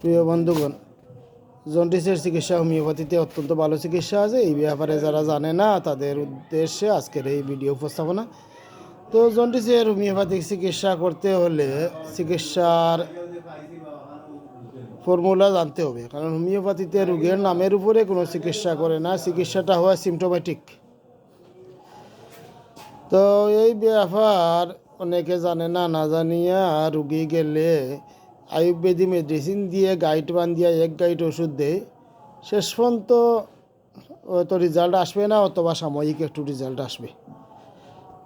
প্রিয় বন্ধুগণ, জন্ডিসের চিকিৎসা হোমিওপ্যাথিতে অত্যন্ত ভালো চিকিৎসা আছে। এই ব্যাপারে যারা জানে না তাদের উদ্দেশ্যে আজকের এই ভিডিও উপস্থাপনা। তো জন্ডিসের হোমিওপ্যাথিক চিকিৎসা করতে হলে চিকিৎসার ফর্মুলা জানতে হবে, কারণ হোমিওপ্যাথিতে রোগের নামের উপরে কোনো চিকিৎসা করে না, চিকিৎসাটা হয় সিমটোমেটিক। তো এই ব্যাপার অনেকে জানে না, না জানিয়া রুগী গেলে আয়ুর্বেদিক মেডিসিন দিয়ে গাইড বান্ধিয়া এক গাইড ওষুধ দেয়, শেষ পর্যন্ত হয়তো রেজাল্ট আসবে না, অথবা সাময়িক একটু রেজাল্ট আসবে।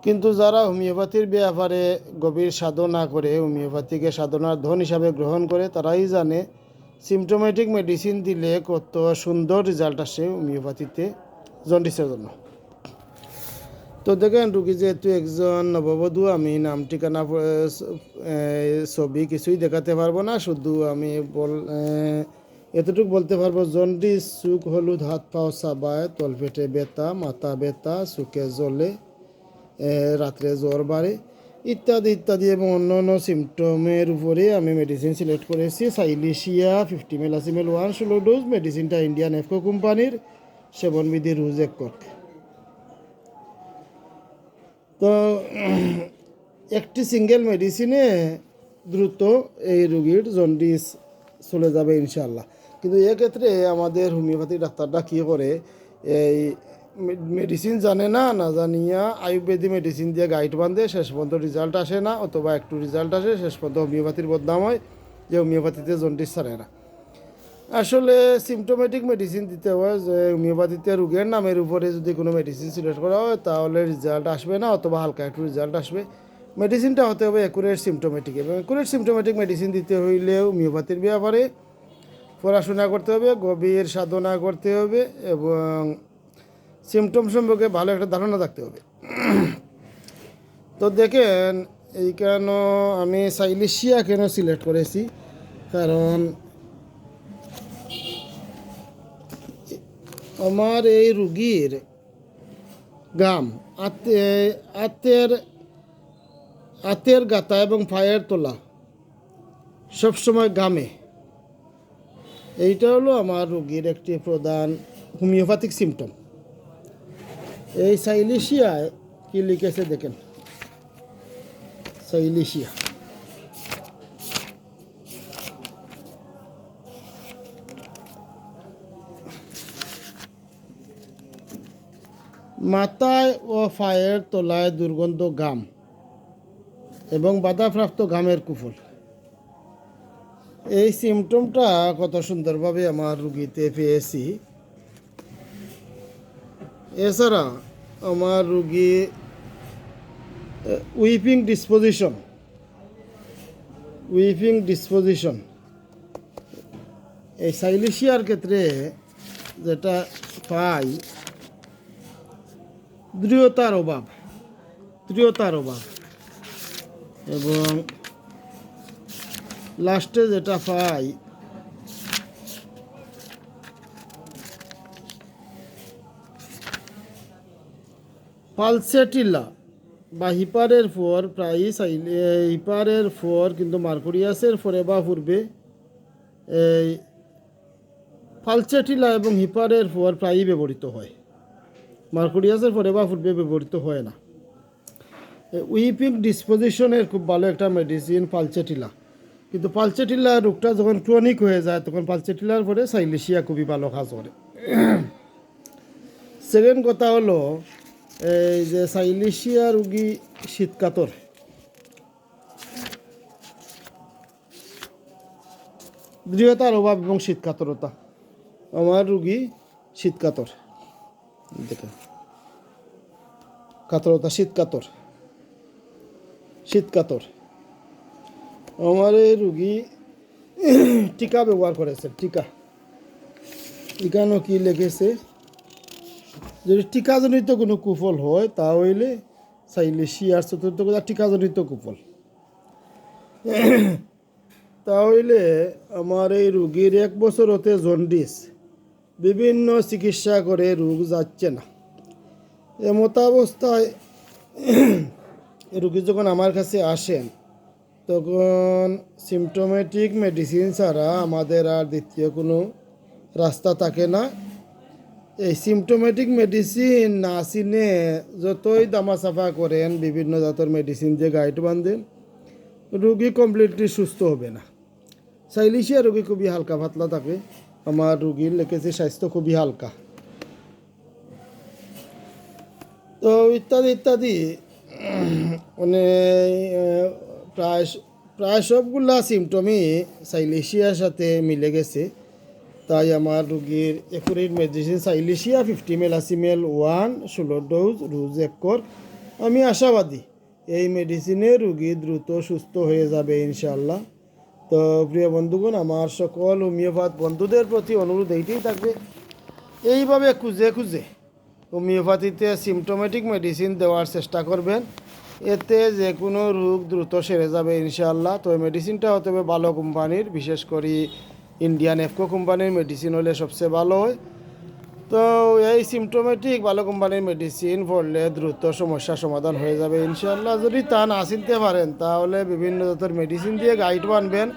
কিন্তু যারা হোমিওপ্যাথির ব্যাপারে গভীর সাধনা করে, হোমিওপ্যাথিকে সাধনার ধন হিসাবে গ্রহণ করে, তারাই জানে সিমটোমেটিক মেডিসিন দিলে কত সুন্দর রেজাল্ট আসে হোমিওপ্যাথিতে জন্ডিসের জন্য। তো দেখেন, রুগী যেহেতু একজন নববধূ, আমি নাম ঠিকানা ছবি কিছুই দেখাতে পারবো না, শুধু আমি এতটুকু বলতে পারবো, জন্ডিস, চোখ হলুদ, হাত পাও চাবায়, তলপেটে ব্যথা, মাথা ব্যথা, চোখে জ্বলে, রাত্রে জ্বর বাড়ে, ইত্যাদি ইত্যাদি এবং অন্য অন্য সিমটমের উপরে আমি মেডিসিন সিলেক্ট করেছি। Silicea 50 ml 1 dose. মেডিসিনটা ইন্ডিয়ান এফকো কোম্পানির, সেবনবিধি রুজ এক কক। তো একটি সিঙ্গেল মেডিসিনে দ্রুত এই রোগীর জন্ডিস চলে যাবে ইনশাল্লাহ। কিন্তু এক্ষেত্রে আমাদের হোমিওপ্যাথি ডাক্তাররা কী করে, এই মেডিসিন জানে না, না জানিয়া আয়ুর্বেদিক মেডিসিন দিয়ে গাইড বাঁধে, শেষ পর্যন্ত রেজাল্ট আসে না, অথবা একটু রেজাল্ট আসে, শেষ পর্যন্ত হোমিওপ্যাথির বদনাম হয় যে হোমিওপ্যাথিতে জন্ডিস ছাড়ে না। আসলে সিমটোমেটিক মেডিসিন দিতে হয়, যে হোমিওপ্যাথিতে রোগের নামের উপরে যদি কোনো মেডিসিন সিলেক্ট করা হয় তাহলে রেজাল্ট আসবে না, অথবা হালকা একটু রেজাল্ট আসবে। মেডিসিনটা হতে হবে অ্যাকুরেট সিমটোমেটিক, এবং অ্যাকুরেট সিমটোমেটিক মেডিসিন দিতে হইলে হোমিওপ্যাথির ব্যাপারে পড়াশোনা করতে হবে, গভীর সাধনা করতে হবে, এবং সিমটম সম্পর্কে ভালো একটা ধারণা থাকতে হবে। তো দেখেন, এই কেন আমি সাইলিশিয়া কেন সিলেক্ট করেছি, কারণ আমার এই রুগীর গাম, হাতের গাতা এবং পায়ের তোলা সবসময় গামে, এইটা হলো আমার রুগীর একটি প্রধান হোমিওপ্যাথিক সিমটম। এই সাইলিশিয়ায় কি লিখেছে দেখেন, সাইলিশিয়া মাথায় ও পায়ের তলায় দুর্গন্ধ গাম এবং বাধাপ্রাপ্ত ঘামের কুফল। এই সিমটমটা কত সুন্দরভাবে আমার রুগীতে পেয়েছি। এছাড়া আমার রুগী উইপিং ডিসপোজিশন এই সাইলিশিয়ার ক্ষেত্রে যেটা পাই, দৃঢ়তার অভাব, এবং লাস্টে যেটা পাই পালসেটিলা বা হিপারের ফর, প্রায় হিপারের ফর কিন্তু মার্কুরিয়াসের ফরে বা পূর্বে এই পালসেটিলা এবং হিপারের ফর প্রায়ই ব্যবহৃত হয়, মার্কুরিয়াসের ফরে বা পূর্বে ব্যবহৃত হয় না। উইপিং ডিসপোজিশনের খুব ভালো একটা মেডিসিন পালসেটিলা, কিন্তু পালসেটিলা রোগটা যখন ক্রনিক হয়ে যায় তখন পালসেটিলার পরে সাইলিশিয়া খুবই ভালো কাজ করে। সেকেন্ড কথা হলো, এই যে সাইলিশিয়া রুগী শীতকাতর, দৃঢ়তার অভাব এবং শীতকাতরতা, আমার রুগী শীতকাতর, দেখেন কাতরতা, শীতকাতর। আমার এই রুগী টিকা ব্যবহার করেছে, টিকা, এখানে কি লিখেছে, যদি টিকাজনিত কোনো কুফল হয় তা হইলে সাইলিশিয়ার চতুর্থ কথা টিকাজনিত কুফল, তাহলে আমার এই রুগীর 1 বছর হতে জন্ডিস, বিভিন্ন চিকিৎসা করে রোগ যাচ্ছে না। এমতাবস্থায় রুগী যখন আমার কাছে আসেন তখন সিমটোমেটিক মেডিসিন ছাড়া আমাদের আর দ্বিতীয় কোনো রাস্তা থাকে না। এই সিমটোমেটিক মেডিসিন না চিনে যতই দামাচাফা করেন বিভিন্ন জাতের মেডিসিন দিয়ে গাইড বাঁধেন, রোগী কমপ্লিটলি সুস্থ হবে না। সাইলিশিয়া রোগী খুবই হালকা পাতলা থাকে, আমার রোগীর লেগেছে স্বাস্থ্য খুবই হালকা। তো ইত্যাদি ইত্যাদি মানে প্রায় প্রায় সবগুলা সিমটমই সাইলিশিয়ার সাথে মিলে গেছে। তাই আমার রুগীর একুরেট মেডিসিন সাইলিশিয়া 50 মেলাসিমেল 1 16 ডোজ রোজ 1 কর। আমি আশাবাদী এই মেডিসিনে রুগী দ্রুত সুস্থ হয়ে যাবে ইনশাআল্লাহ। তো প্রিয় বন্ধুগণ, আমার সকল হোমিওপ্যাথ বন্ধুদের প্রতি অনুরোধ এইটাই থাকবে, এইভাবে খুঁজে খুঁজে হোমিওপ্যাথিতে সিমটোমেটিক মেডিসিন দেওয়ার চেষ্টা করবেন, এতে যে কোনো রোগ দ্রুত সেরে যাবে ইনশাআল্লাহ। তো এই মেডিসিনটা হতে হবে ভালো কোম্পানির, বিশেষ করে ইন্ডিয়ান এফকো কোম্পানির মেডিসিন হলে সবচেয়ে ভালো হয়। তো এই সিমটোমেটিক ভালো কোম্পানির মেডিসিন পড়লে দ্রুত সমস্যার সমাধান হয়ে যাবে ইনশাআল্লাহ। যদি তা না চিনতে পারেন তাহলে বিভিন্ন জাতের মেডিসিন দিয়ে গাইড বানবেন,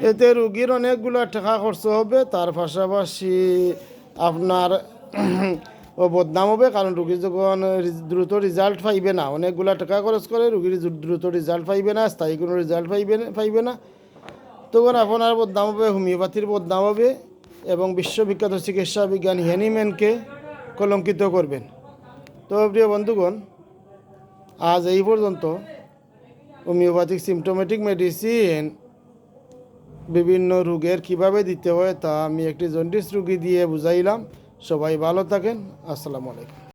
এতে রুগীর অনেকগুলো টাকা খরচ হবে, তার পাশাপাশি আপনার ও বদনাম হবে, কারণ রুগী যখন দ্রুত রেজাল্ট পাইবে না, অনেকগুলো টাকা খরচ করে রুগীর দ্রুত রেজাল্ট পাইবে না, স্থায়ী কোনো রেজাল্ট পাইবে না, তখন আপনার বদনাম হবে, হোমিওপ্যাথির বদনাম হবে এবং বিশ্ববিখ্যাত চিকিৎসা বিজ্ঞানী হ্যানিম্যানকে কলঙ্কিত করবেন। তো প্রিয় বন্ধুগণ, আজ এই পর্যন্ত হোমিওপ্যাথিক সিমটোমেটিক মেডিসিন বিভিন্ন রোগের কিভাবে দিতে হয় তা আমি একটি জন্ডিস রোগী দিয়ে বুঝাইলাম। সবাই ভালো থাকেন। আসসালামু আলাইকুম।